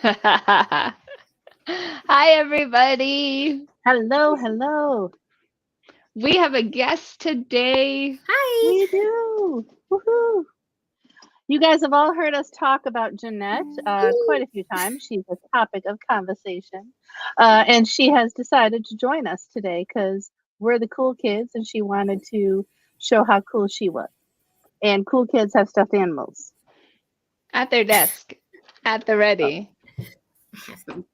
Hi, everybody. Hello, hello. We have a guest today. Hi. We do. Woohoo. You guys have all heard us talk about Jeanette quite a few times. She's a topic of conversation. And she has decided to join us today because we're the cool kids and she wanted to show how cool she was. And cool kids have stuffed animals. At their desk, at the ready. You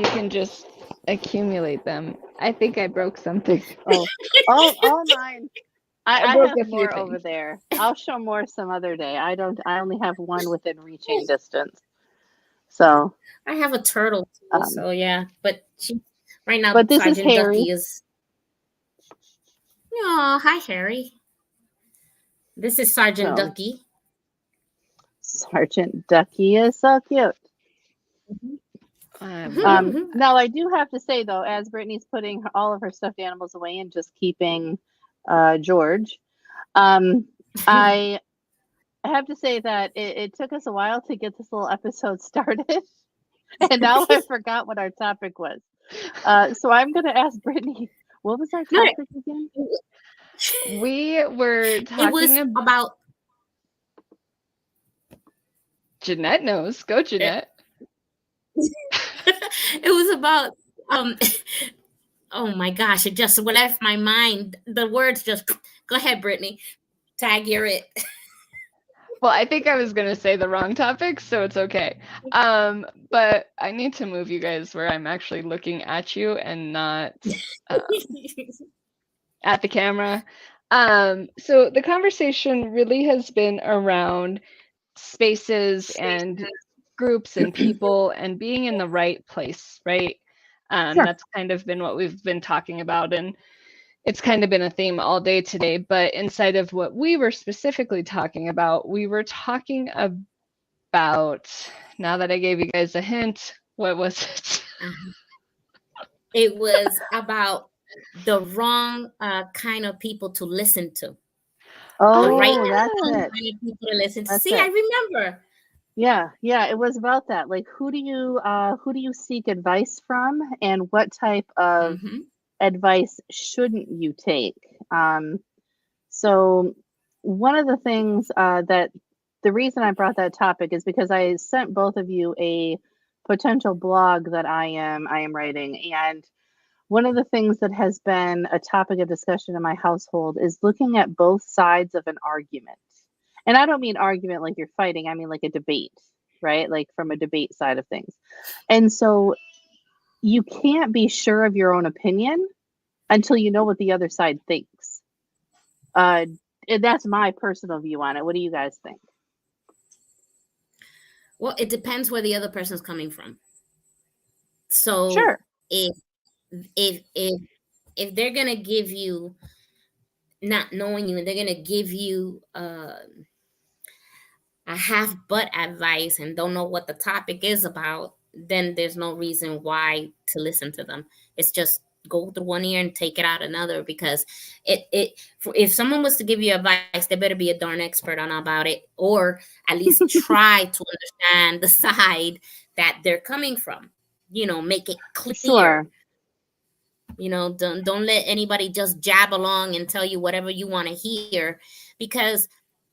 can just accumulate them. I think I broke something. Oh, all mine. I broke have a few more things. over there. I'll show more some other day. I only have one within reaching distance. So I have a turtle too, so yeah. But right now, but this is Sergeant Harry. Ducky is. Oh, hi, Harry. This is Sergeant So, Ducky. Sergeant Ducky is so cute. Now, I do have to say, though, as Brittany's putting all of her stuffed animals away and just keeping George, I have to say that it took us a while to get this little episode started. And now I forgot what our topic was. So I'm going to ask Brittany, what was our topic again? We were talking It was about. Jeanette knows. Go, Jeanette. It was about. Oh my gosh! It just left my mind. The words just. Go ahead, Brittany. Tag, you're it. Well, I think I was going to say the wrong topic, so it's okay. But I need to move you guys where I'm actually looking at you and not at the camera. So the conversation really has been around spaces and groups and people and being in the right place, right? Sure. That's kind of been what we've been talking about, and it's kind of been a theme all day today. But inside of what we were specifically talking about, we were talking about, now that I gave you guys a hint, what was it? It was about the wrong kind of people to listen to. Oh, The right that's kind it. of people to listen to. That's See, it. I remember. Yeah, it was about that. Like, who do you seek advice from, and what type of advice shouldn't you take? So one of the things that the reason I brought that topic is because I sent both of you a potential blog that I am writing, and one of the things that has been a topic of discussion in my household is looking at both sides of an argument. And I don't mean argument like you're fighting, I mean like a debate, right? Like from a debate side of things. And so you can't be sure of your own opinion until you know what the other side thinks. That's my personal view on it. What do you guys think? Well, it depends where the other person's coming from. So Sure. If they're gonna give you, not knowing you, and they're gonna give you a half butt advice and don't know what the topic is about, then there's no reason why to listen to them. It's just go through one ear and take it out another, because if someone was to give you advice, they better be a darn expert on about it, or at least try to understand the side that they're coming from. Make it clear. Sure. Don't let anybody just jab along and tell you whatever you want to hear, because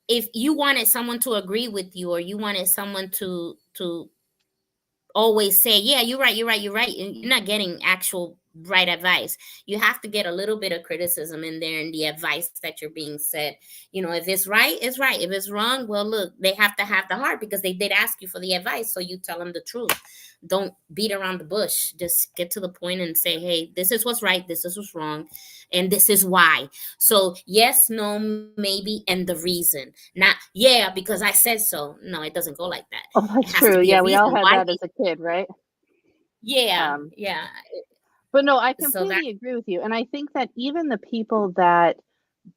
if you wanted someone to agree with you, or you wanted someone to always say, yeah, you're right, you're not getting actual right advice. You have to get a little bit of criticism in there in the advice that you're being said. If it's right, it's right. If it's wrong, well, look, they have to have the heart, because they did ask you for the advice, so you tell them the truth. Don't beat around the bush. Just get to the point and say, hey, this is what's right, this is what's wrong, and this is why. So yes, no, maybe, and the reason. Not, yeah, because I said so. No, it doesn't go like that. Oh, that's true. Yeah, we all had that as a kid, right? Yeah. But no, I completely agree with you. And I think that even the people that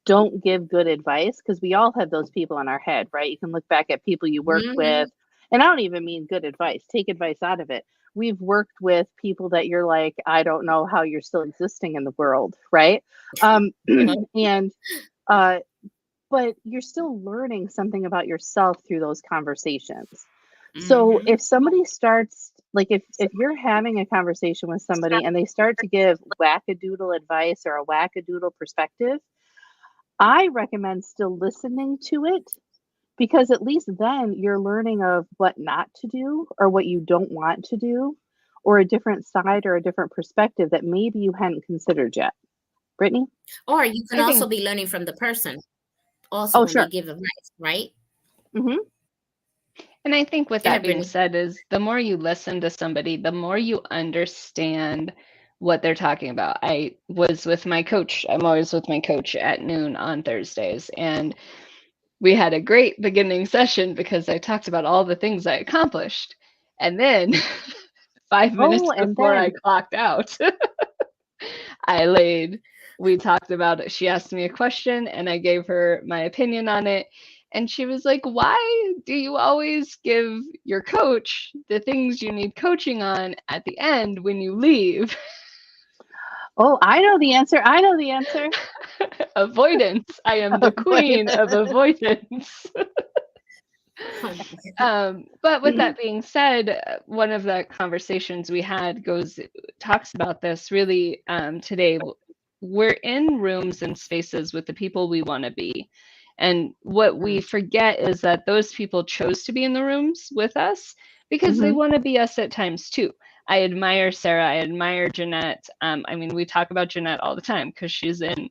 don't give good advice, because we all have those people in our head, right? You can look back at people you worked with, and I don't even mean good advice. Take advice out of it. We've worked with people that you're like, I don't know how you're still existing in the world, right? But you're still learning something about yourself through those conversations. So if somebody starts, like if you're having a conversation with somebody and they start to give wackadoodle advice or a wackadoodle perspective, I recommend still listening to it, because at least then you're learning of what not to do or what you don't want to do, or a different side or a different perspective that maybe you hadn't considered yet. Brittany? Or you can I also think- be learning from the person also when sure. they give advice, right? Mm-hmm. And I think with Go that ahead, being Brittany. said is the more you listen to somebody, the more you understand what they're talking about. I was with my coach. I'm always with my coach at noon on Thursdays. And we had a great beginning session because I talked about all the things I accomplished. And then 5 minutes and before I then clocked out, we talked about it. She asked me a question and I gave her my opinion on it. And she was like, why do you always give your coach the things you need coaching on at the end when you leave? I know the answer. Avoidance. I am the queen of avoidance. But with that being said, one of the conversations we had talks about this really today. We're in rooms and spaces with the people we want to be. And what we forget is that those people chose to be in the rooms with us because they want to be us at times too. I admire Sarah. I admire Jeanette. I mean, we talk about Jeanette all the time because she's in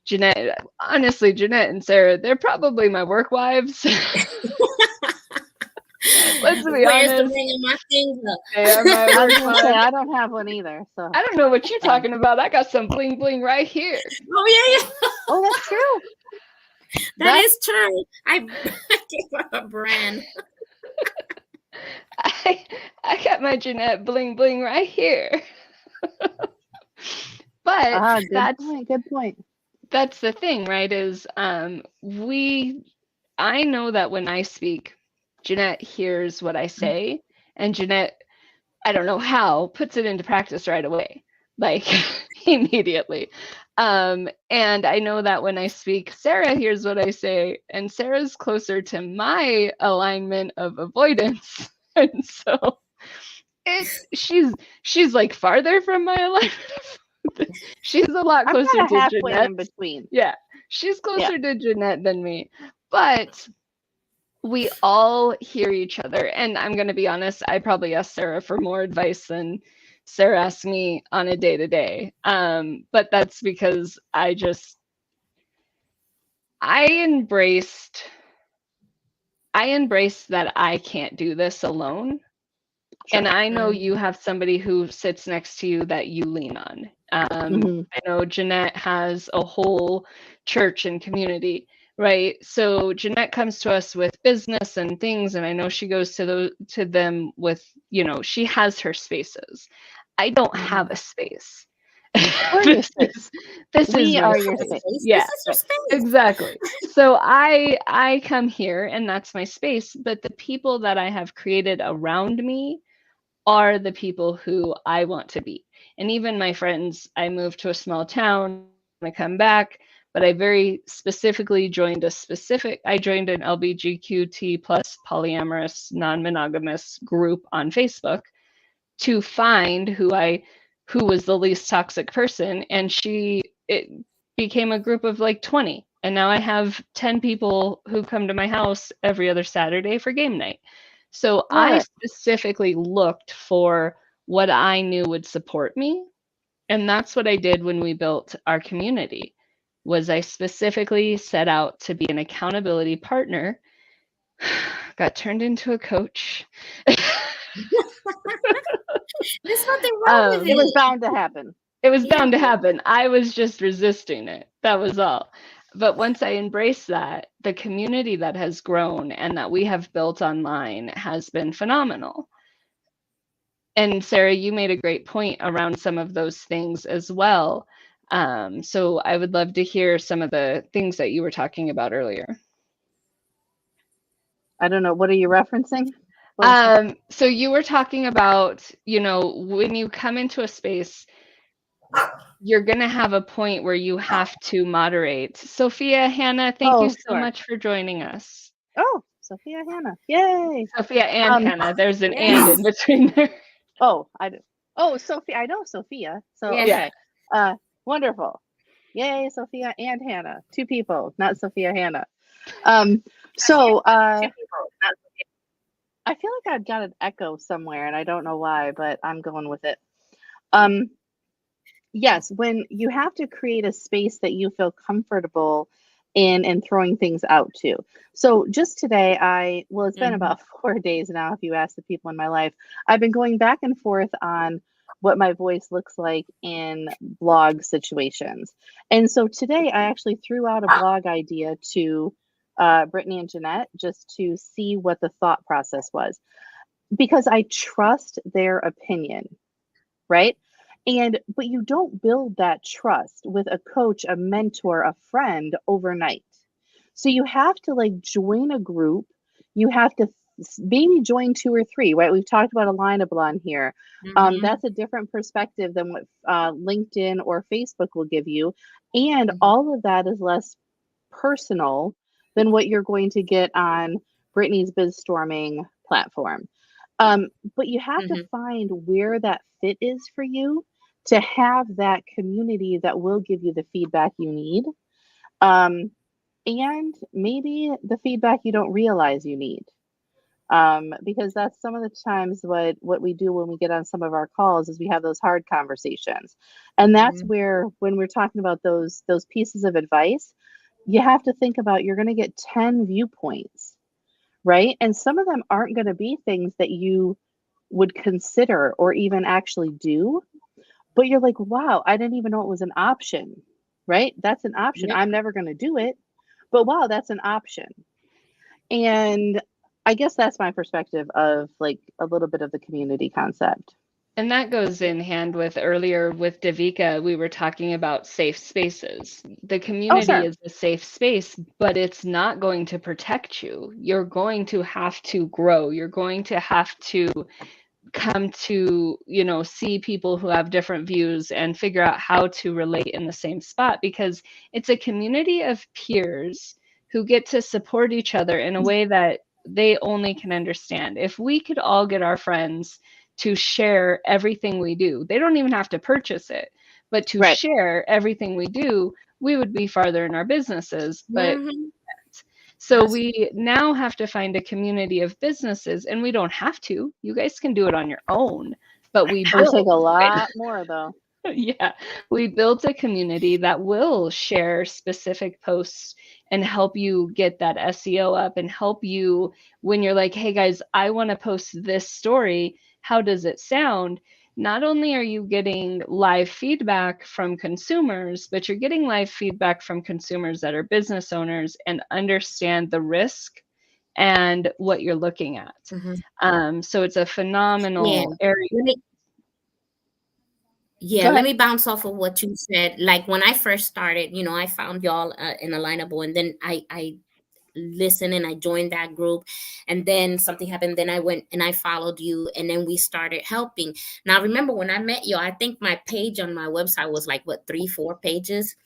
Jeanette. Honestly, Jeanette and Sarah, they're probably my work wives. Let's be Where's honest. the ring of my finger? They are my I was work gonna say, wives. I don't have one either. So I don't know what you're talking about. I got some bling bling right here. Oh yeah. oh, that's true. That is true. I gave her a brand. I got my Jeanette bling bling right here. But good point. That's the thing, right? Is I know that when I speak, Jeanette hears what I say, and Jeanette, I don't know how, puts it into practice right away, like immediately. And I know that when I speak, Sarah hears what I say, and Sarah's closer to my alignment of avoidance. And so she's like farther from my alignment. She's a lot I'm closer kind of to halfway Jeanette. in between. Yeah, she's closer to Jeanette than me. But we all hear each other. And I'm going to be honest, I probably asked Sarah for more advice than Sarah asks me on a day-to-day. But that's because I embraced that I can't do this alone. Sure. And I know you have somebody who sits next to you that you lean on. I know Jeanette has a whole church and community, right? So Jeanette comes to us with business and things, and I know she goes to them with, she has her spaces. I don't have a space. This is your space. Yeah, exactly. So I come here and that's my space, but the people that I have created around me are the people who I want to be. And even my friends, I moved to a small town, I come back, but I very specifically joined an LGBTQ+ polyamorous, non-monogamous group on Facebook to find who was the least toxic person. And it became a group of like 20. And now I have 10 people who come to my house every other Saturday for game night. So I specifically looked for what I knew would support me. And that's what I did when we built our community, was I specifically set out to be an accountability partner, got turned into a coach. There's nothing wrong with it. It was bound to happen. It was bound to happen. I was just resisting it. That was all. But once I embraced that, the community that has grown and that we have built online has been phenomenal. And Sarah, you made a great point around some of those things as well. So I would love to hear some of the things that you were talking about earlier. I don't know. What are you referencing? So you were talking about, when you come into a space, you're going to have a point where you have to moderate. Sophia, Hannah, thank you so much for joining us. Oh, Sophia, Hannah. Yay. Sophia and Hannah. There's an and Yes. in between there. Oh, I do. Oh, Sophia. I know Sophia. So, Yeah. okay. Wonderful. Yay, Sophia and Hannah. 2 people, not Sophia, Hannah. So, 2 people, not Sophia. I feel like I've got an echo somewhere and I don't know why, but I'm going with it. Yes, when you have to create a space that you feel comfortable in and throwing things out to. So just today, it's been about 4 days now, if you ask the people in my life, I've been going back and forth on what my voice looks like in blog situations. And so today I actually threw out a blog idea to Brittany and Jeanette just to see what the thought process was, because I trust their opinion, right? But you don't build that trust with a coach, a mentor, a friend overnight. So you have to like join a group. You have to maybe join 2 or 3, right? We've talked about alignable on here. That's a different perspective than what LinkedIn or Facebook will give you. And all of that is less personal than what you're going to get on Brittany's BizStorming platform. But you have to find where that fit is for you to have that community that will give you the feedback you need. And maybe the feedback you don't realize you need. Because that's some of the times what we do when we get on some of our calls is we have those hard conversations. And that's where, when we're talking about those pieces of advice, you have to think about, you're going to get 10 viewpoints, right? And some of them aren't going to be things that you would consider or even actually do. But you're like, wow, I didn't even know it was an option, right? That's an option. Yep. I'm never going to do it, but wow, that's an option. And I guess that's my perspective of like a little bit of the community concept. And that goes in hand with earlier with Davika, we were talking about safe spaces. The community is a safe space, but it's not going to protect you. You're going to have to grow. You're going to have to come to, see people who have different views and figure out how to relate in the same spot, because it's a community of peers who get to support each other in a way that they only can understand. If we could all get our friends to share everything we do, they don't even have to purchase it, but to share everything we do, we would be farther in our businesses. But so we now have to find a community of businesses, and we don't have to. You guys can do it on your own, but we It'll take a lot more though. Yeah, we built a community that will share specific posts and help you get that SEO up and help you when you're like, hey guys, I want to post this story. How does it sound? Not only are you getting live feedback from consumers, but you're getting live feedback from consumers that are business owners and understand the risk and what you're looking at. So it's a phenomenal area. Let me bounce off of what you said. Like when I first started, I found y'all in Alignable, and then I listened and I joined that group, and then something happened. Then I went and I followed you, and then we started helping. Now, remember when I met you, I think my page on my website was like 3-4 pages,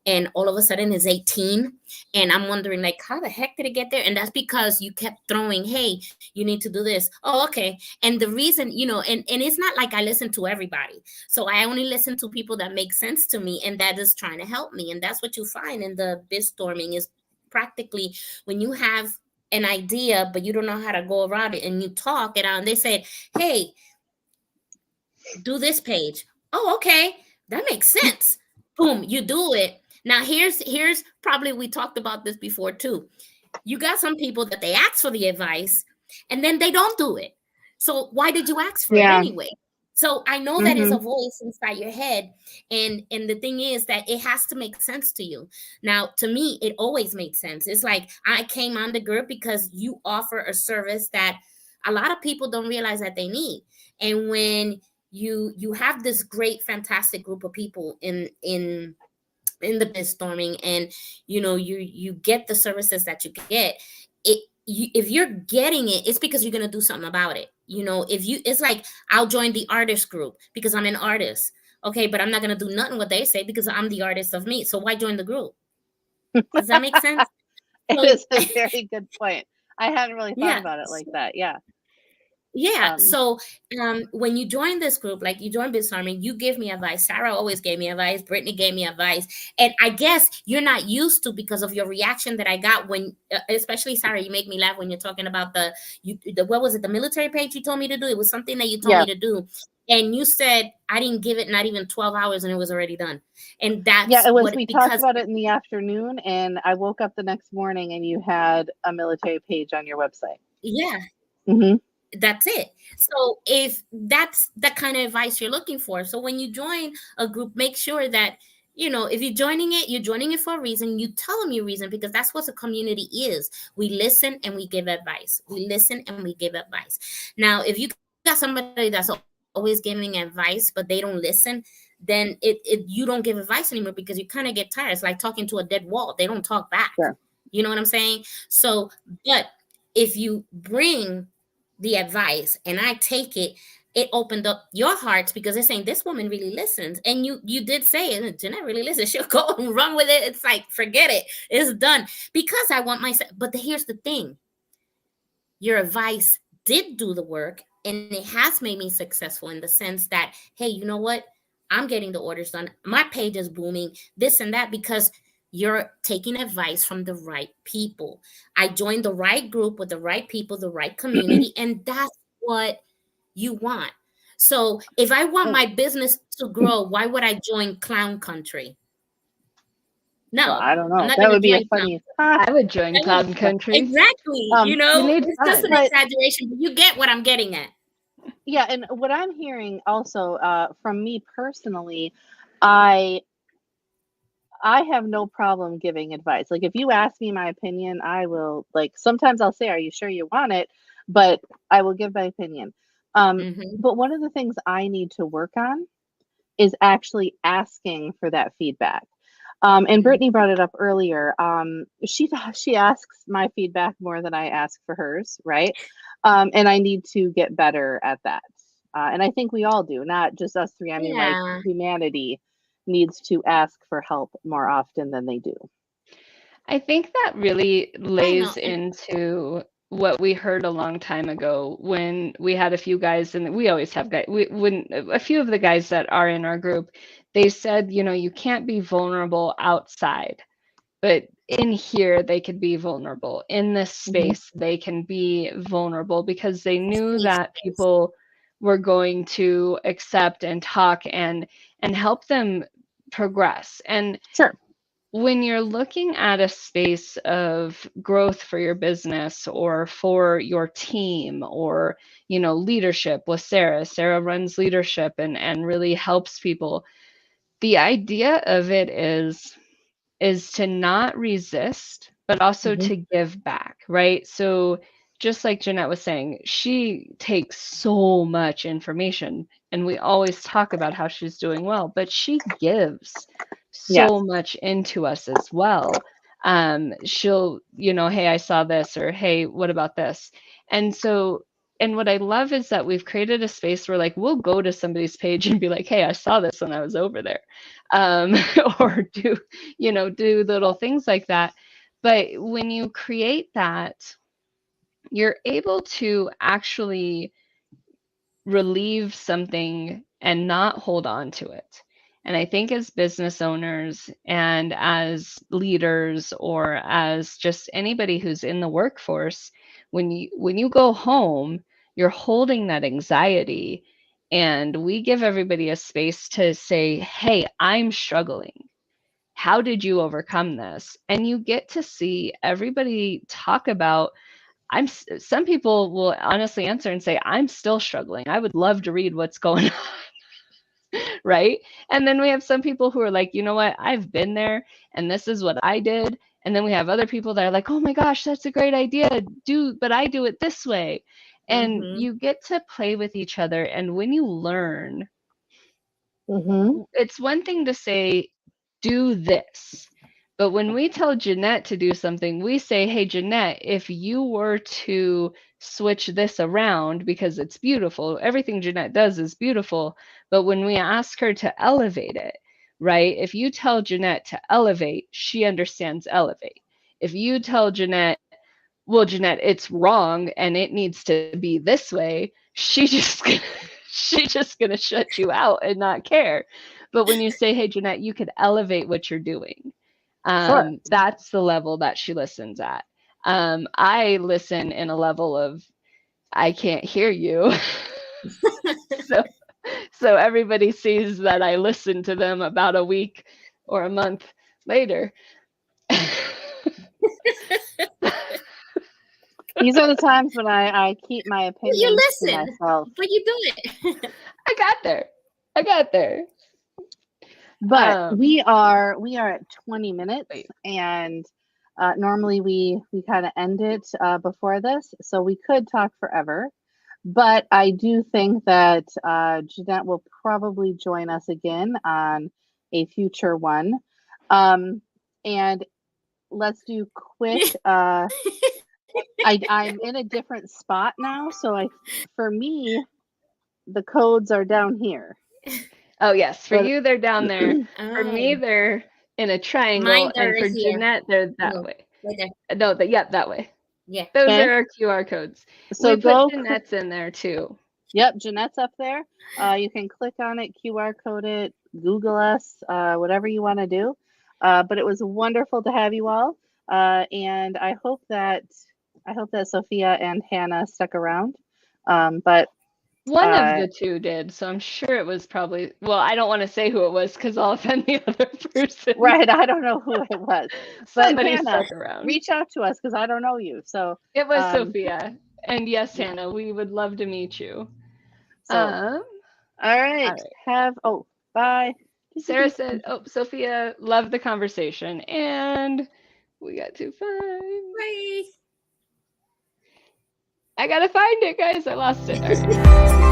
and all of a sudden it's 18, and I'm wondering like, how the heck did it get there? And that's because you kept throwing, hey, you need to do this. Oh, okay. And the reason, and it's not like I listen to everybody, so I only listen to people that make sense to me and that is trying to help me. And that's what you find in the BizStorming, is practically when you have an idea but you don't know how to go around it, and you talk it out, and they say, hey, do this page. Oh, okay, that makes sense. Boom, you do it. Now here's probably, we talked about this before too. You got some people that they ask for the advice and then they don't do it. So why did you ask for it anyway? So I know that is a voice inside your head. And the thing is that it has to make sense to you. Now, to me, it always made sense. It's like I came on the group because you offer a service that a lot of people don't realize that they need. And when you have this great, fantastic group of people in the BizStorming, and you get the services that you get, if you're getting it, it's because you're going to do something about it. It's like, I'll join the artist group because I'm an artist. Okay, but I'm not going to do nothing what they say because I'm the artist of me. So why join the group? Does that make sense? It is a very good point. I hadn't really thought Yeah. about it like that. Yeah. Yeah. So when you join this group, like you join Business Army, you give me advice. Sarah always gave me advice. Brittany gave me advice. And I guess you're not used to, because of your reaction that I got when, especially Sarah, you make me laugh when you're talking about the what was it? The military page you told me to do. It was something that you told me to do. And you said, I didn't give it not even 12 hours and it was already done. And that's it was, we talked about it in the afternoon, and I woke up the next morning and you had a military page on your website. Yeah. Mm-hmm. That's it. So if that's the kind of advice you're looking for. So when you join a group, make sure that, if you're joining it for a reason. You tell them your reason, because that's what a community is. We listen and we give advice. We listen and we give advice. Now, if you got somebody that's always giving advice, but they don't listen, then you don't give advice anymore, because you kind of get tired. It's like talking to a dead wall. They don't talk back. Sure. You know what I'm saying? So, but if you bring the advice and I take it, it opened up your hearts, because they're saying this woman really listens. And you did say it, Jeanette really listens. She'll go and run with it. It's like, forget it. It's done. Because I want myself. But here's the thing. Your advice did do the work, and it has made me successful in the sense that, hey, you know what? I'm getting the orders done. My page is booming, this and that, because you're taking advice from the right people. I joined the right group with the right people, the right community, and that's what you want. So if I want my business to grow, why would I join Clown Country? No, well, I don't know. That would be a funny. I would join Clown Country. Exactly. It's just an exaggeration, but you get what I'm getting at. Yeah, and what I'm hearing also from me personally, I have no problem giving advice. Like, if you ask me my opinion, I will, like, sometimes I'll say, are you sure you want it? But I will give my opinion. But one of the things I need to work on is actually asking for that feedback. And Brittany brought it up earlier. She asks my feedback more than I ask for hers, right? And I need to get better at that. And I think we all do, not just us three. I mean, like, humanity needs to ask for help more often than they do. I think that really lays into what we heard a long time ago when we had a few guys, and we always have guys, when a few of the guys that are in our group, they said, you can't be vulnerable outside, but in here they could be vulnerable. In this space, they can be vulnerable, because they knew that people were going to accept and talk and help them progress. And sure, when you're looking at a space of growth for your business or for your team, or leadership with Sarah runs leadership and really helps people. The idea of it is to not resist, but also to give back, right? So just like Jeanette was saying, she takes so much information, and we always talk about how she's doing well, but she gives so much into us as well. She'll, hey, I saw this, or hey, what about this? And what I love is that we've created a space where, like, we'll go to somebody's page and be like, hey, I saw this when I was over there. Or do little things like that. But when you create that, you're able to actually relieve something and not hold on to it. And I think as business owners and as leaders, or as just anybody who's in the workforce, when you go home, you're holding that anxiety, and we give everybody a space to say, hey, I'm struggling. How did you overcome this? And you get to see everybody talk about, some people will honestly answer and say, I'm still struggling. I would love to read what's going on. Right? And then we have some people who are like, you know what? I've been there, and this is what I did. And then we have other people that are like, oh my gosh, that's a great idea. But I do it this way. And you get to play with each other. And when you learn, it's one thing to say, do this. But when we tell Jeanette to do something, we say, hey, Jeanette, if you were to switch this around, because it's beautiful, everything Jeanette does is beautiful. But when we ask her to elevate it, right? If you tell Jeanette to elevate, she understands elevate. If you tell Jeanette, well, Jeanette, it's wrong and it needs to be this way, she's just gonna shut you out and not care. But when you say, hey, Jeanette, you could elevate what you're doing, Sure. that's the level that she listens at. I listen in a level of, I can't hear you. So everybody sees that I listen to them about a week or a month later. These are the times when I keep my opinions You to listen, myself. but you do it. I got there. But we are at 20 minutes, and normally we kind of end it before this, so we could talk forever. But I do think that Jeanette will probably join us again on a future one. And let's do quick. I'm in a different spot now, so for me, the codes are down here. Oh yes, for you they're down there. For me, Oh. they're in a triangle, Mine are and for here. Jeanette, they're that way. Right there. No, that way. Yeah. Those Okay. are our QR codes. So we go. put Jeanette's in there too. Yep, Jeanette's up there. You can click on it, QR code it, Google us, whatever you want to do. But it was wonderful to have you all, and I hope that Sophia and Hannah stuck around. But one of the two did, so I'm sure it was probably. Well, I don't want to say who it was because I'll offend the other person. Right, I don't know who it was. But somebody Hannah, stuck around. Reach out to us because I don't know you. So it was Sophia, and yes, Hannah, we would love to meet you. So, all right. Bye. Sarah said, Sophia, loved the conversation. And we got to find. Bye. I got to find it, guys. I lost it. All right.